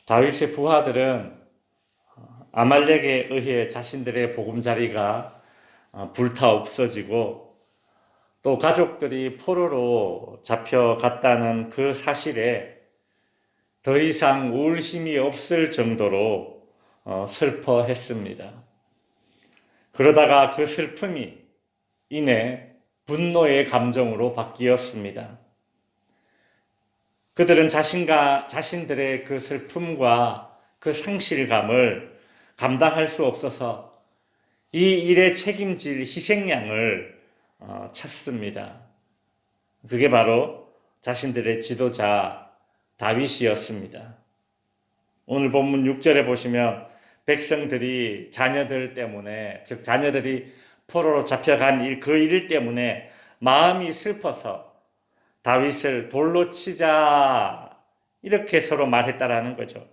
다윗의 부하들은 아말렉에 의해 자신들의 보금자리가 불타 없어지고 또 가족들이 포로로 잡혀갔다는 그 사실에 더 이상 울 힘이 없을 정도로 슬퍼했습니다. 그러다가 그 슬픔이 이내 분노의 감정으로 바뀌었습니다. 그들은 자신들의 그 슬픔과 그 상실감을 감당할 수 없어서 이 일에 책임질 희생양을 찾습니다. 그게 바로 자신들의 지도자 다윗이었습니다. 오늘 본문 6절에 보시면 백성들이 자녀들 때문에, 즉 자녀들이 포로로 잡혀간 그 일 때문에 마음이 슬퍼서 다윗을 돌로 치자 이렇게 서로 말했다라는 거죠.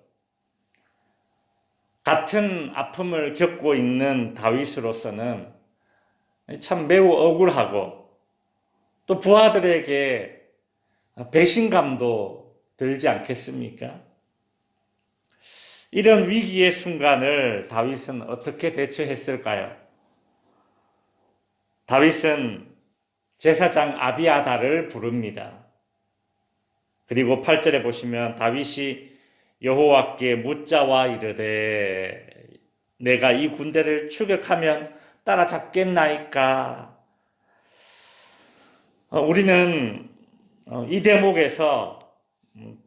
같은 아픔을 겪고 있는 다윗으로서는 참 매우 억울하고 또 부하들에게 배신감도 들지 않겠습니까? 이런 위기의 순간을 다윗은 어떻게 대처했을까요? 다윗은 제사장 아비아달을 부릅니다. 그리고 8절에 보시면 다윗이 여호와께 묻자와 이르되 내가 이 군대를 추격하면 따라잡겠나이까? 우리는 이 대목에서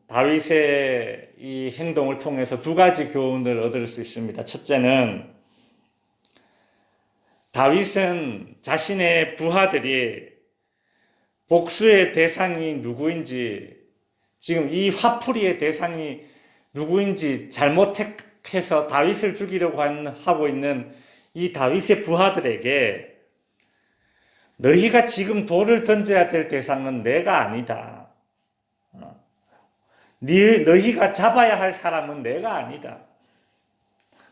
다윗의 이 행동을 통해서 두 가지 교훈을 얻을 수 있습니다. 첫째는 다윗은 자신의 부하들이 복수의 대상이 누구인지, 지금 이 화풀이의 대상이 누구인지 잘못해서 다윗을 죽이려고 하고 있는 이 다윗의 부하들에게 너희가 지금 돌을 던져야 될 대상은 내가 아니다. 너희가 잡아야 할 사람은 내가 아니다.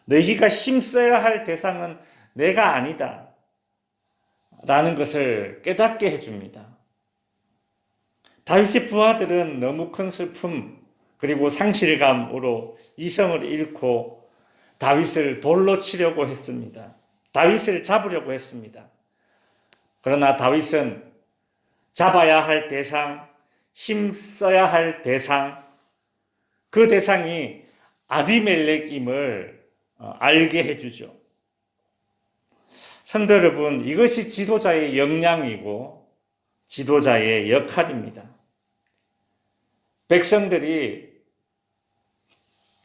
너희가 힘써야 할 대상은 내가 아니다. 라는 것을 깨닫게 해줍니다. 다윗의 부하들은 너무 큰 슬픔 그리고 상실감으로 이성을 잃고 다윗을 돌로 치려고 했습니다. 다윗을 잡으려고 했습니다. 그러나 다윗은 잡아야 할 대상, 힘써야 할 대상, 그 대상이 아비멜렉임을 알게 해주죠. 성도 여러분, 이것이 지도자의 역량이고 지도자의 역할입니다. 백성들이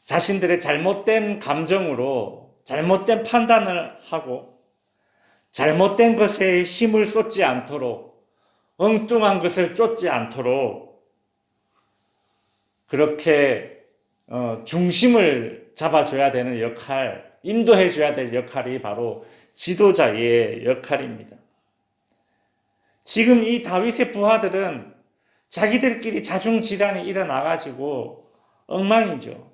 자신들의 잘못된 감정으로 잘못된 판단을 하고 잘못된 것에 힘을 쏟지 않도록 엉뚱한 것을 쫓지 않도록 그렇게 중심을 잡아줘야 되는 역할, 인도해줘야 될 역할이 바로 지도자의 역할입니다. 지금 이 다윗의 부하들은 자기들끼리 자중질환이 일어나가지고 엉망이죠.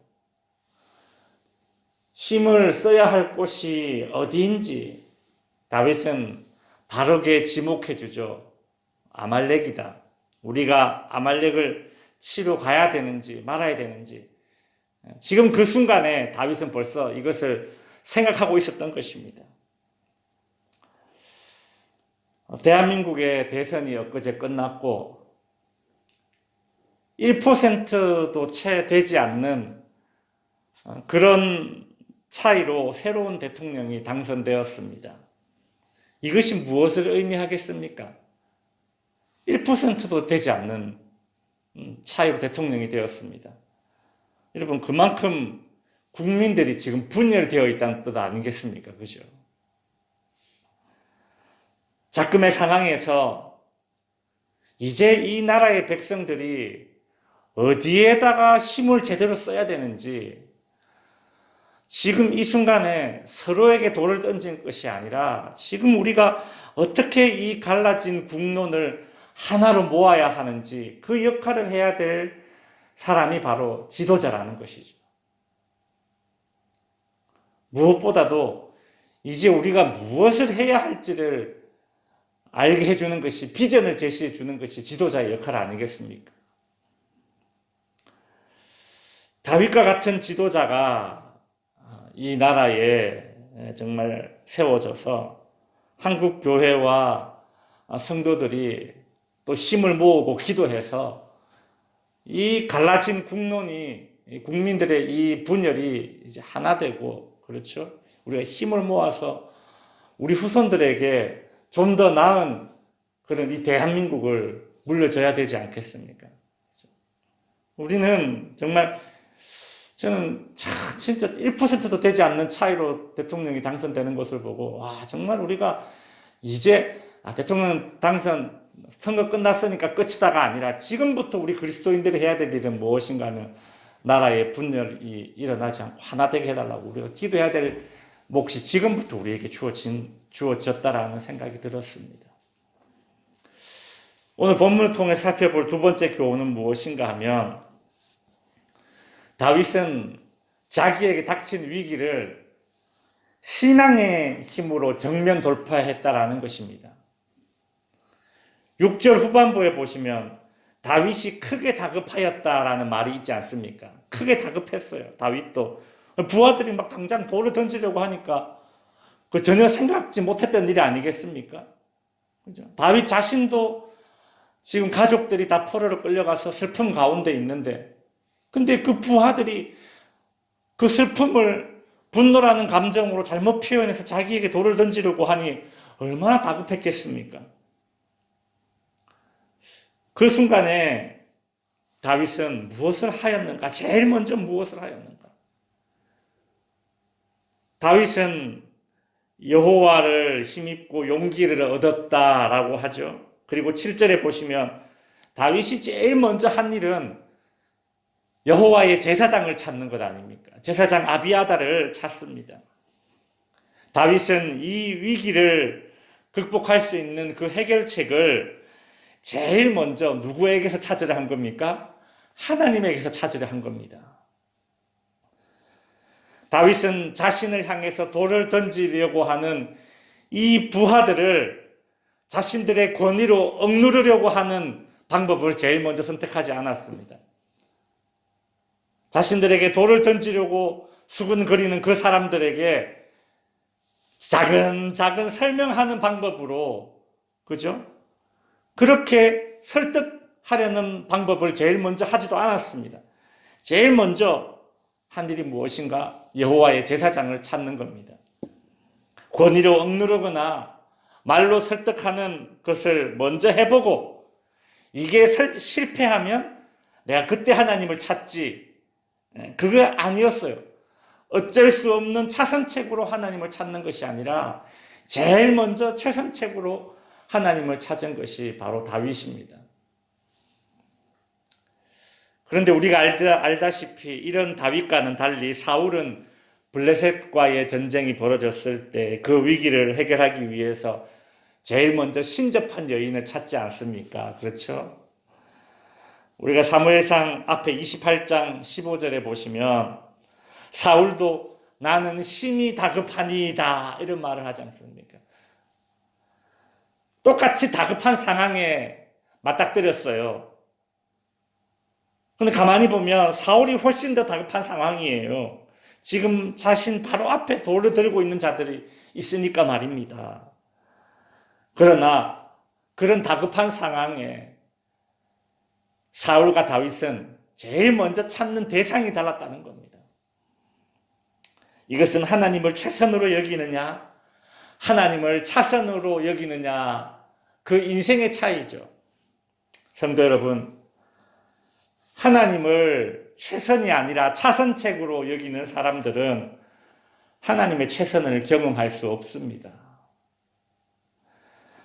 힘을 써야 할 곳이 어디인지 다윗은 바르게 지목해주죠. 아말렉이다. 우리가 아말렉을 치러 가야 되는지 말아야 되는지 지금 그 순간에 다윗은 벌써 이것을 생각하고 있었던 것입니다. 대한민국의 대선이 엊그제 끝났고 1%도 채 되지 않는 그런 차이로 새로운 대통령이 당선되었습니다. 이것이 무엇을 의미하겠습니까? 1%도 되지 않는 차이로 대통령이 되었습니다. 여러분, 그만큼 국민들이 지금 분열되어 있다는 뜻 아니겠습니까? 그죠? 자금의 상황에서 이제 이 나라의 백성들이 어디에다가 힘을 제대로 써야 되는지 지금 이 순간에 서로에게 돌을 던진 것이 아니라 지금 우리가 어떻게 이 갈라진 국론을 하나로 모아야 하는지 그 역할을 해야 될 사람이 바로 지도자라는 것이죠. 무엇보다도 이제 우리가 무엇을 해야 할지를 알게 해주는 것이, 비전을 제시해 주는 것이 지도자의 역할 아니겠습니까? 다윗과 같은 지도자가 이 나라에 정말 세워져서 한국 교회와 성도들이 또 힘을 모으고 기도해서 이 갈라진 국론이 국민들의 이 분열이 이제 하나 되고, 그렇죠? 우리가 힘을 모아서 우리 후손들에게 좀 더 나은 그런 이 대한민국을 물려줘야 되지 않겠습니까? 우리는 정말, 저는 진짜 1%도 되지 않는 차이로 대통령이 당선되는 것을 보고, 와, 정말 우리가 이제 대통령 당선 선거 끝났으니까 끝이다가 아니라 지금부터 우리 그리스도인들이 해야 될 일은 무엇인가 하면 나라의 분열이 일어나지 않고 하나 되게 해달라고 우리가 기도해야 될 몫이 지금부터 우리에게 주어졌다라는 생각이 들었습니다. 오늘 본문을 통해 살펴볼 두 번째 교훈은 무엇인가 하면, 다윗은 자기에게 닥친 위기를 신앙의 힘으로 정면 돌파했다라는 것입니다. 6절 후반부에 보시면 다윗이 크게 다급하였다라는 말이 있지 않습니까? 크게 다급했어요. 다윗도 부하들이 막 당장 돌을 던지려고 하니까 그 전혀 생각지 못했던 일이 아니겠습니까? 그죠? 다윗 자신도 지금 가족들이 다 포로로 끌려가서 슬픔 가운데 있는데, 근데 그 부하들이 그 슬픔을 분노라는 감정으로 잘못 표현해서 자기에게 돌을 던지려고 하니 얼마나 다급했겠습니까? 그 순간에 다윗은 무엇을 하였는가? 제일 먼저 무엇을 하였는가? 다윗은 여호와를 힘입고 용기를 얻었다라고 하죠. 그리고 7절에 보시면 다윗이 제일 먼저 한 일은 여호와의 제사장을 찾는 것 아닙니까? 제사장 아비아다를 찾습니다. 다윗은 이 위기를 극복할 수 있는 그 해결책을 제일 먼저 누구에게서 찾으려 한 겁니까? 하나님에게서 찾으려 한 겁니다. 다윗은 자신을 향해서 돌을 던지려고 하는 이 부하들을 자신들의 권위로 억누르려고 하는 방법을 제일 먼저 선택하지 않았습니다. 자신들에게 돌을 던지려고 수군거리는 그 사람들에게 작은 설명하는 방법으로, 그죠? 그렇게 설득하려는 방법을 제일 먼저 하지도 않았습니다. 제일 먼저 한 일이 무엇인가? 여호와의 제사장을 찾는 겁니다. 권위로 억누르거나 말로 설득하는 것을 먼저 해보고, 이게 실패하면 내가 그때 하나님을 찾지, 그거 아니었어요. 어쩔 수 없는 차선책으로 하나님을 찾는 것이 아니라 제일 먼저 최선책으로 하나님을 찾은 것이 바로 다윗입니다. 그런데 우리가 알다시피 이런 다윗과는 달리 사울은 블레셋과의 전쟁이 벌어졌을 때 그 위기를 해결하기 위해서 제일 먼저 신접한 여인을 찾지 않습니까? 그렇죠? 우리가 사무엘상 앞에 28장 15절에 보시면 사울도 나는 심히 다급하니이다 이런 말을 하지 않습니까? 똑같이 다급한 상황에 맞닥뜨렸어요. 근데 가만히 보면 사울이 훨씬 더 다급한 상황이에요. 지금 자신 바로 앞에 돌을 들고 있는 자들이 있으니까 말입니다. 그러나 그런 다급한 상황에 사울과 다윗은 제일 먼저 찾는 대상이 달랐다는 겁니다. 이것은 하나님을 최선으로 여기느냐, 하나님을 차선으로 여기느냐, 그 인생의 차이죠. 성도 여러분, 하나님을 최선이 아니라 차선책으로 여기는 사람들은 하나님의 최선을 경험할 수 없습니다.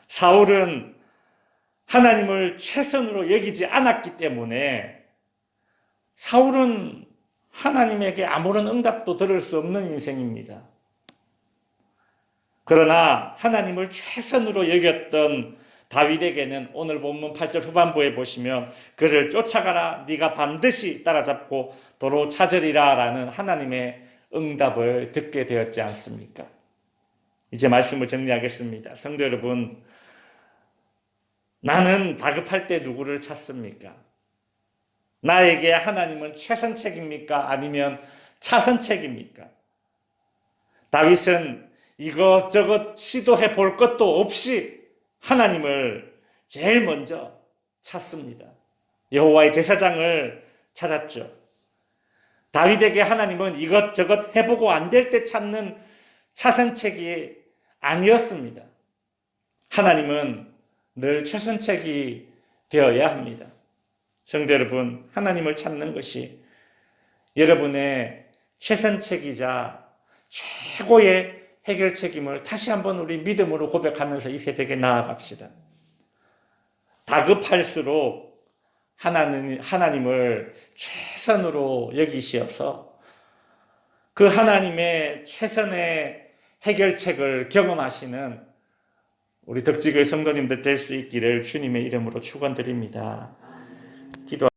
사울은 하나님을 최선으로 여기지 않았기 때문에 사울은 하나님에게 아무런 응답도 들을 수 없는 인생입니다. 그러나 하나님을 최선으로 여겼던 다윗에게는 오늘 본문 8절 후반부에 보시면 그를 쫓아가라 네가 반드시 따라잡고 도로 찾으리라 라는 하나님의 응답을 듣게 되었지 않습니까? 이제 말씀을 정리하겠습니다. 성도 여러분, 나는 다급할 때 누구를 찾습니까? 나에게 하나님은 최선책입니까? 아니면 차선책입니까? 다윗은 이것저것 시도해 볼 것도 없이 하나님을 제일 먼저 찾습니다. 여호와의 제사장을 찾았죠. 다윗에게 하나님은 이것저것 해보고 안 될 때 찾는 차선책이 아니었습니다. 하나님은 늘 최선책이 되어야 합니다. 성도 여러분, 하나님을 찾는 것이 여러분의 최선책이자 최고의 해결책임을 다시 한번 우리 믿음으로 고백하면서 이 새벽에 나아갑시다. 다급할수록 하나님을 최선으로 여기시어서 그 하나님의 최선의 해결책을 경험하시는 우리 덕지교회 성도님들 될 수 있기를 주님의 이름으로 축원드립니다. 기도